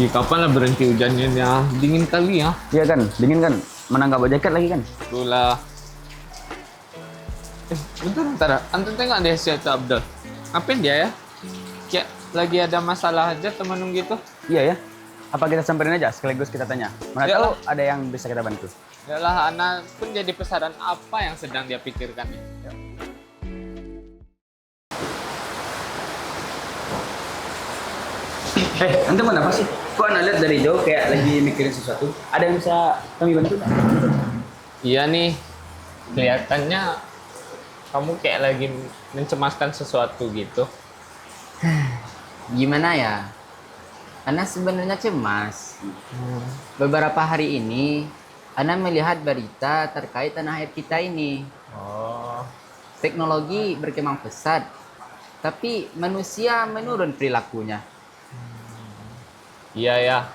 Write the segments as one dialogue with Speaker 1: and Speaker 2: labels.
Speaker 1: Ih, kapan lah berhenti hujannya ya? Dingin kali ya.
Speaker 2: Iya kan, dingin kan. Mana nggak bawa jaket lagi kan?
Speaker 1: Itulah. Bentar, bentar. Antum tengok deh si Abdul. Ngapain dia ya? Kayak lagi ada masalah aja temen gitu.
Speaker 2: Iya ya. Apa kita samperin aja sekaligus kita tanya. Mana
Speaker 1: Iyalah.
Speaker 2: tahu ada yang bisa kita bantu.
Speaker 1: Yalah, anak pun jadi pesanan apa yang sedang dia pikirkan nih.
Speaker 2: Antum kenapa sih? Kok anak lihat dari jauh kayak lagi mikirin sesuatu? Ada yang bisa kami bantu?
Speaker 1: Iya nih, kelihatannya kamu kayak lagi mencemaskan sesuatu gitu.
Speaker 3: Gimana ya? Ana sebenarnya cemas. Beberapa hari ini, Ana melihat berita terkait tanah air kita ini.
Speaker 1: Oh,
Speaker 3: Teknologi berkembang pesat, tapi manusia menurun perilakunya.
Speaker 1: iya ya.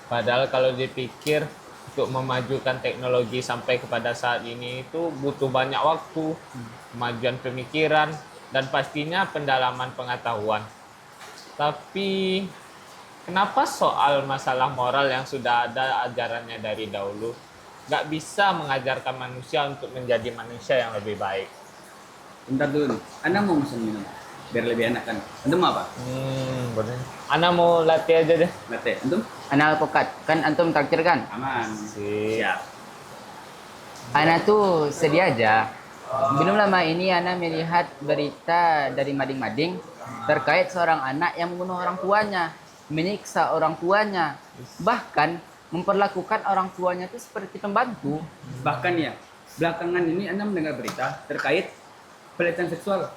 Speaker 1: Padahal kalau dipikir untuk memajukan teknologi sampai kepada saat ini itu butuh banyak waktu, kemajuan pemikiran, dan pastinya pendalaman pengetahuan. Tapi kenapa soal masalah moral yang sudah ada ajarannya dari dahulu nggak bisa mengajarkan manusia untuk menjadi manusia yang lebih baik?
Speaker 2: Bentar dulu nih. Anda mau pesan minum biar lebih enak kan? Antum mau apa?
Speaker 1: Bener. Ana mau latih aja deh.
Speaker 2: Latte. Antum?
Speaker 3: Ana alpukat, kan antum traktir kan?
Speaker 2: Aman.
Speaker 1: Siap.
Speaker 3: Ana tuh sedih aja. Belum lama ini Ana melihat berita dari mading-mading terkait seorang anak yang membunuh orang tuanya, menyiksa orang tuanya, bahkan memperlakukan orang tuanya itu seperti pembantu.
Speaker 2: Bahkan ya, belakangan ini Anda mendengar berita terkait pelecehan seksual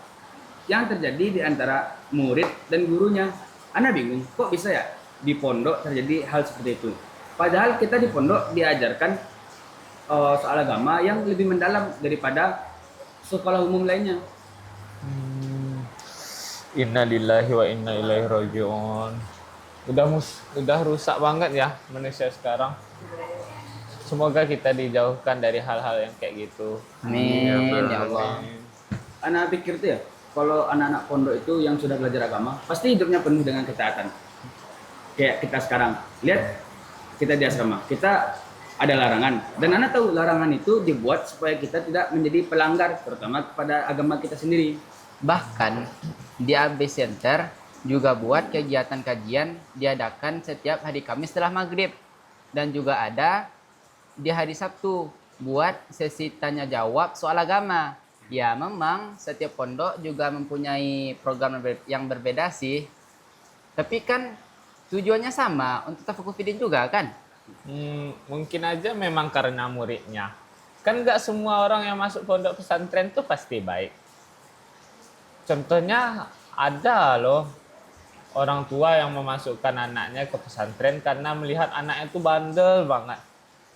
Speaker 2: yang terjadi di antara murid dan gurunya. Anda bingung, kok bisa ya di pondok terjadi hal seperti itu? Padahal kita di pondok diajarkan soal agama yang lebih mendalam daripada sekolah umum lainnya.
Speaker 1: Inna lillahi wa inna ilaihi rajiun. Udah rusak banget ya manusia sekarang. Semoga kita dijauhkan dari hal-hal yang kayak gitu.
Speaker 3: Amin ya Allah.
Speaker 2: Anak pikir tuh ya, kalau anak-anak pondok itu yang sudah belajar agama, pasti hidupnya penuh dengan ketaatan. Kayak kita sekarang, lihat kita di asrama, kita ada larangan. Dan anak tahu larangan itu dibuat supaya kita tidak menjadi pelanggar, terutama kepada agama kita sendiri.
Speaker 3: Bahkan di AB Center juga buat kegiatan kajian diadakan setiap hari Kamis setelah maghrib. Dan juga ada di hari Sabtu buat sesi tanya jawab soal agama. Ya memang setiap pondok juga mempunyai program yang berbeda sih. Tapi kan tujuannya sama untuk tafakuh fiddin juga kan?
Speaker 1: Mungkin aja memang karena muridnya. Kan nggak semua orang yang masuk pondok pesantren tuh pasti baik. Contohnya ada loh orang tua yang memasukkan anaknya ke pesantren karena melihat anaknya itu bandel banget.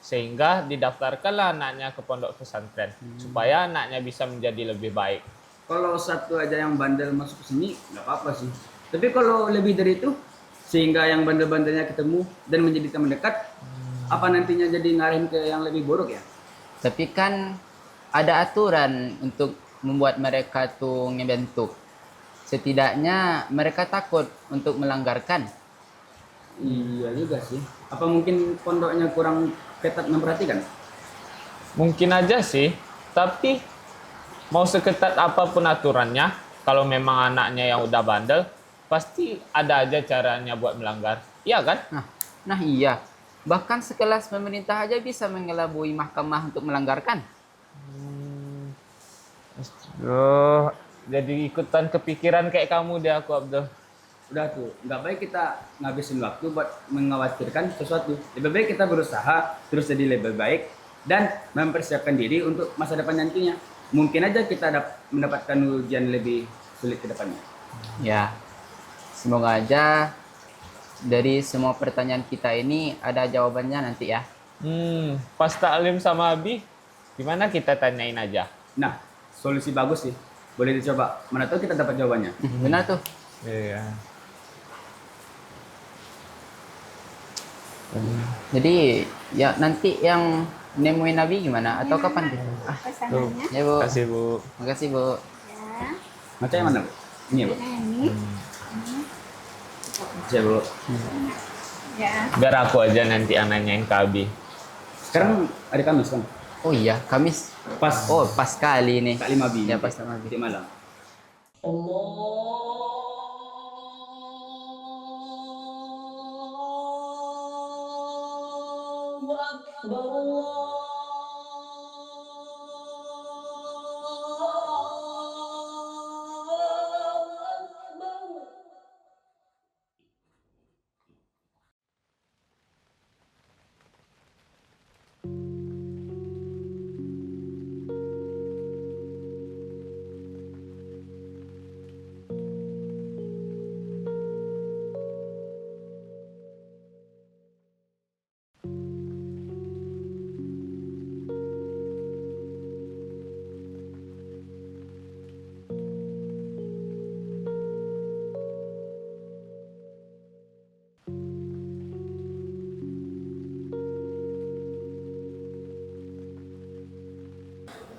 Speaker 1: Sehingga didaftarkanlah anaknya ke pondok pesantren supaya anaknya bisa menjadi lebih baik.
Speaker 2: Kalau satu aja yang bandel masuk ke sini, nggak apa-apa sih. Tapi kalau lebih dari itu, sehingga yang bandel-bandelnya ketemu dan menjadi teman dekat, apa nantinya jadi ngarahin ke yang lebih buruk ya?
Speaker 3: Tapi kan ada aturan untuk membuat mereka tuh ngebentuk. Setidaknya mereka takut untuk melanggarkan.
Speaker 2: Iya juga sih. Apa mungkin pondoknya kurang ketat memperhatikan?
Speaker 1: Mungkin aja sih, tapi mau seketat apapun aturannya, kalau memang anaknya yang udah bandel, pasti ada aja caranya buat melanggar. Iya kan?
Speaker 3: Nah iya. Bahkan sekelas pemerintah aja bisa mengelabui mahkamah untuk melanggarkan.
Speaker 1: Loh, jadi ikutan kepikiran kayak kamu deh aku, Abdul.
Speaker 2: Udah tuh, nggak baik kita ngabisin waktu buat mengkhawatirkan sesuatu. Lebih baik kita berusaha terus jadi lebih baik dan mempersiapkan diri untuk masa depan nantinya. Mungkin aja kita mendapatkan ujian lebih sulit ke depannya.
Speaker 3: Ya, semoga aja dari semua pertanyaan kita ini ada jawabannya nanti ya.
Speaker 1: Pas taklim sama Abi, gimana kita tanyain aja?
Speaker 2: Nah, solusi bagus sih. Boleh dicoba. Mana tahu kita dapat jawabannya.
Speaker 3: Benar tuh.
Speaker 1: Iya.
Speaker 3: Jadi ya nanti yang nemuin Nabi gimana atau kapan?
Speaker 4: Pesanannya
Speaker 3: Ya Bu.
Speaker 1: Kasih Bu.
Speaker 3: Makasih Bu.
Speaker 4: ya.
Speaker 2: Macam yang mana, Bu? Ini, Bu.
Speaker 4: Nah, ini
Speaker 2: Siap, Bu.
Speaker 4: Ya.
Speaker 1: Biar aku aja nanti yang nanyain ke Abi.
Speaker 2: Sekarang hari Kamis kan?
Speaker 3: Oh iya, Kamis.
Speaker 2: Pas
Speaker 3: Oh, pas kali nih.
Speaker 2: Kak 5 Bi.
Speaker 3: Ya, pas sama Bi.
Speaker 2: Di Malang.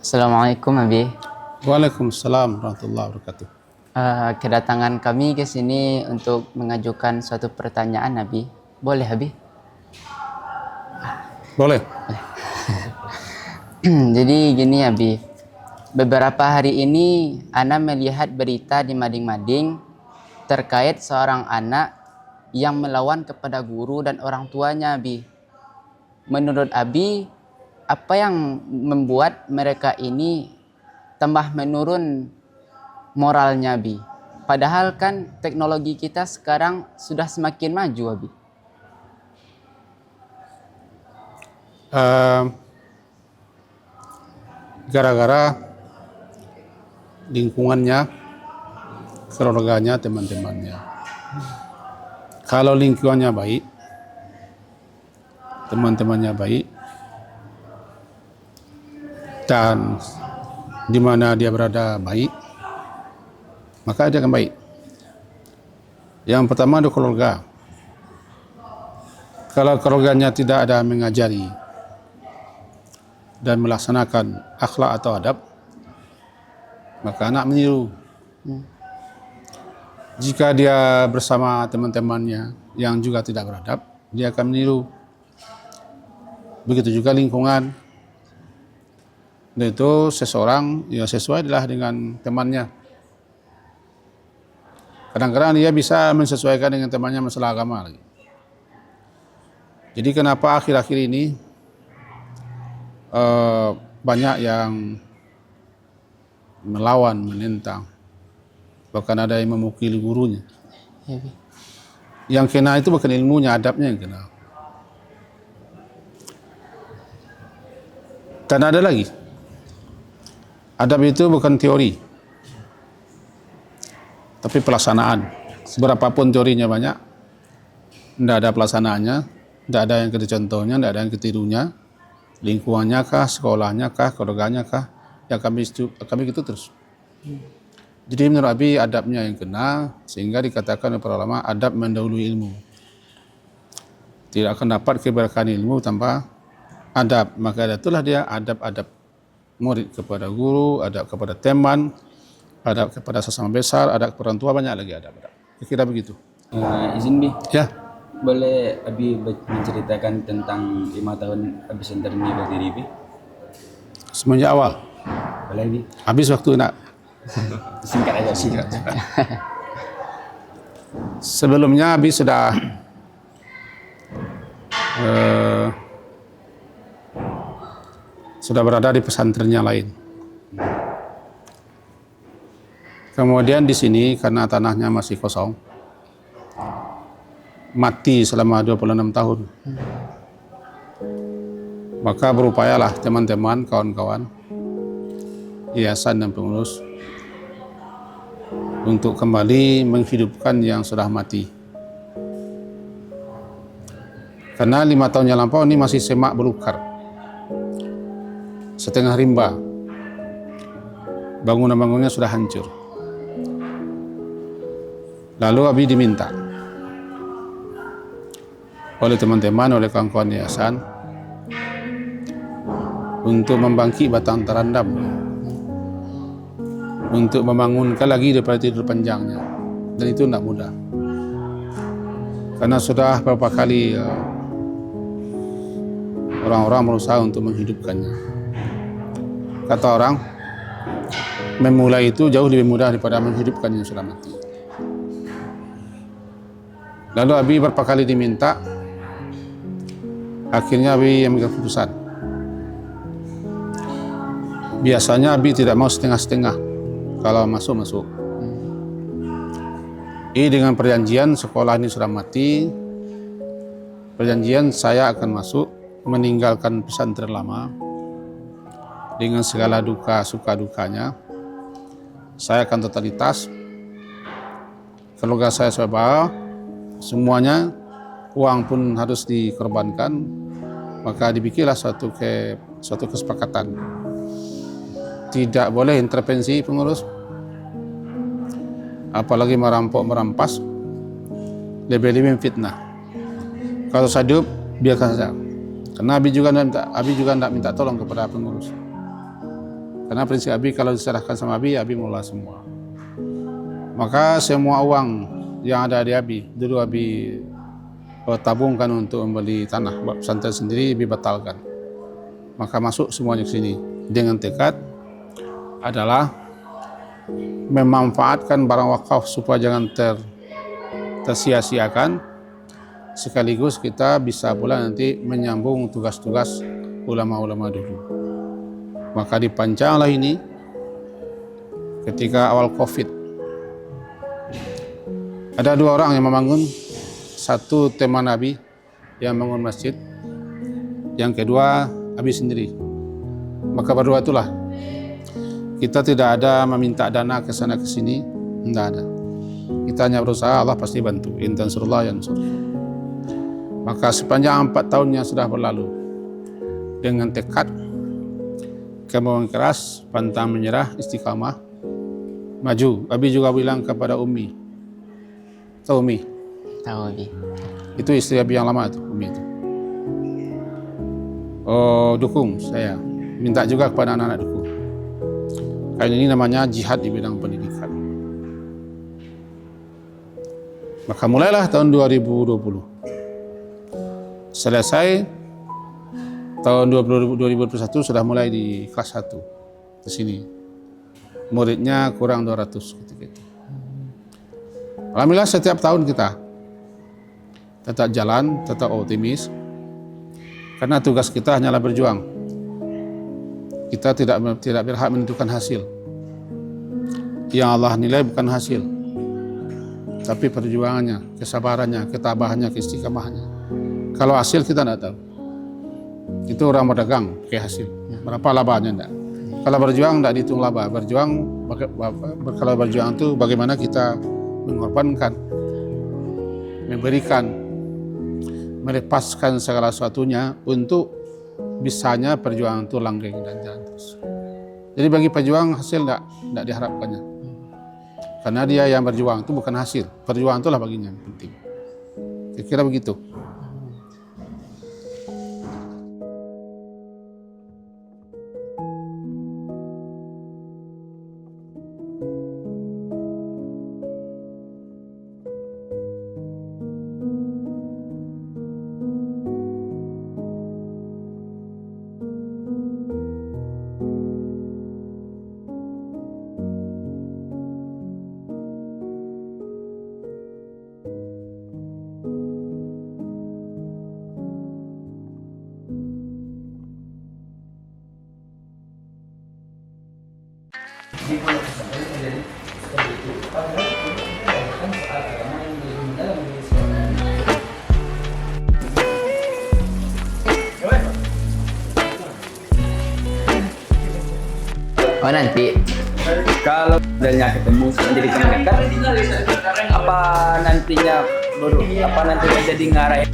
Speaker 3: Assalamualaikum Abi.
Speaker 5: Waalaikumsalam warahmatullahi wabarakatuh.
Speaker 3: Kedatangan kami ke sini untuk mengajukan suatu pertanyaan Abi. Boleh Abi?
Speaker 5: Boleh.
Speaker 3: Jadi gini Abi. Beberapa hari ini Ana melihat berita di mading-mading terkait seorang anak yang melawan kepada guru dan orang tuanya Abi. Menurut Abi, apa yang membuat mereka ini tambah menurun moralnya Abi? Padahal kan teknologi kita sekarang sudah semakin maju Abi.
Speaker 5: Gara-gara lingkungannya, keluarganya, teman-temannya. Kalau lingkungannya baik, teman-temannya baik, dan di mana dia berada baik, maka dia akan baik. Yang pertama adalah keluarga. Kalau keluarganya tidak ada mengajari dan melaksanakan akhlak atau adab, maka anak meniru. Jika dia bersama teman-temannya yang juga tidak beradab, dia akan meniru. Begitu juga lingkungan. Dan itu seseorang ya sesuai adalah dengan temannya. Kadang-kadang dia bisa mensesuaikan dengan temannya masalah agama lagi. Jadi kenapa akhir-akhir ini banyak yang melawan, menentang, bahkan ada yang memukuli gurunya.
Speaker 3: Ya, Abi.
Speaker 5: Yang kena itu bukan ilmunya, adabnya yang kena. Dan ada lagi, adab itu bukan teori, tapi pelaksanaan. Seberapapun teorinya banyak, tidak ada pelaksanaannya, tidak ada yang kita contohnya, tidak ada yang ketirunya, lingkungannya kah, sekolahnya kah, keluarganya kah, ya kami itu terus. Jadi menurut Abi adabnya yang kena, sehingga dikatakan oleh para ulama adab mendahului ilmu. Tidak akan dapat keberkahan ilmu tanpa adab. Maka itulah dia adab-adab murid kepada guru, adab kepada teman, adab kepada sesama besar, adab kepada orang tua, banyak lagi adab-adab. Kira begitu.
Speaker 2: Izin Bi,
Speaker 5: Ya,
Speaker 2: boleh Abi menceritakan tentang 5 tahun Abi Center ini berdiri Bi?
Speaker 5: semenjak awal.
Speaker 2: Boleh Bi?
Speaker 5: Habis waktu nak.
Speaker 2: Singkat aja. Singkat.
Speaker 5: Sebelumnya Abi sudah berada di pesantrennya lain. Kemudian di sini karena tanahnya masih kosong, mati selama 26 tahun. Maka berupayalah teman-teman, kawan-kawan, yayasan dan pengurus untuk kembali menghidupkan yang sudah mati. Karena 5 tahun yang lampau ini masih semak belukar, setengah rimba, bangunan-bangunannya sudah hancur. Lalu Abi diminta oleh teman-teman, oleh kawan-kawan yayasan untuk membangkit batang terandam, untuk membangunkan lagi daripada tidur panjangnya, dan itu tidak mudah. Karena sudah beberapa kali orang-orang berusaha untuk menghidupkannya. Kata orang, memulai itu jauh lebih mudah daripada menghidupkan yang sudah mati. Lalu Abi beberapa kali diminta, akhirnya Abi ambil keputusan. Biasanya Abi tidak mau setengah-setengah, kalau masuk. Ini dengan perjanjian sekolah ini sudah mati, perjanjian saya akan masuk, meninggalkan pesantren lama, dengan segala duka suka dukanya. Saya akan totalitas, keluarga saya bawa, semuanya, uang pun harus dikorbankan, maka dibikinlah suatu kesepakatan. Tidak boleh intervensi pengurus, apalagi merampas, lebih-lebih fitnah. Kalau saya hidup, biarkan saja. Karena Abi juga tidak minta tolong kepada pengurus. Karena prinsip Abi, kalau diserahkan sama Abi mengelola semua. Maka semua uang yang ada di Abi, dulu Abi tabungkan untuk membeli tanah buat pesantren sendiri, Abi batalkan. Maka masuk semuanya ke sini dengan tekad adalah memanfaatkan barang wakaf supaya jangan tersia-siakan, sekaligus kita bisa pula nanti menyambung tugas-tugas ulama-ulama dulu. Maka dipancanglah ini ketika awal Covid. Ada dua orang yang membangun, satu teman Abi yang bangun masjid, yang kedua Abi sendiri. Maka berdua itulah, kita tidak ada meminta dana ke sana ke sini, tidak ada. Kita hanya berusaha, Allah pasti bantu. In tansurullah yansurkum. Maka sepanjang 4 tahun yang sudah berlalu, dengan tekad, kemauan keras, pantang menyerah, istiqamah, maju. Abi juga bilang kepada Umi, tahu Umi?
Speaker 3: Tahu Abi.
Speaker 5: Itu istri Abi yang lama itu, Umi itu. Oh, dukung saya. Minta juga kepada anak-anak dukung. Karena ini namanya jihad di bidang pendidikan. Maka mulailah tahun 2020. Selesai tahun 2021 sudah mulai di kelas 1 di sini. Muridnya kurang 200 ketika itu. Alhamdulillah setiap tahun kita tetap jalan, tetap optimis. Karena tugas kita hanyalah berjuang. Kita tidak berhak menentukan hasil. Yang Allah nilai bukan hasil, tapi perjuangannya, kesabarannya, ketabahannya, keistiqamahannya. Kalau hasil kita tidak tahu. Itu orang berdagang ke hasil. Berapa labanya enggak? Kalau berjuang tidak dihitung laba. Kalau berjuang itu bagaimana kita mengorbankan, memberikan, melepaskan segala sesuatunya untuk bisanya perjuangan itu langgeng dan jalan terus. Jadi bagi pejuang hasil tidak diharapkannya. Karena dia yang berjuang itu bukan hasil. Perjuangan itulah baginya yang penting. Kira-kira begitu.
Speaker 3: Oh nanti
Speaker 2: Kalau modelnya ketemu menjadi teman dekat, apa nantinya jadi ngarai?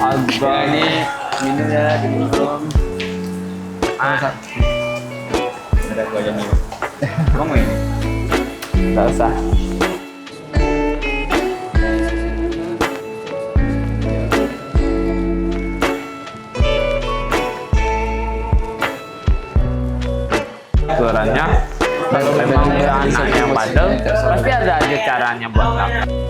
Speaker 2: Abang ini minum ya, diminum. Ada gua aja nih. Kamu ini? Tak usah.
Speaker 1: aturannya. Kalau memang dia anak yang bandel, pasti ada aja caranya buat nakal.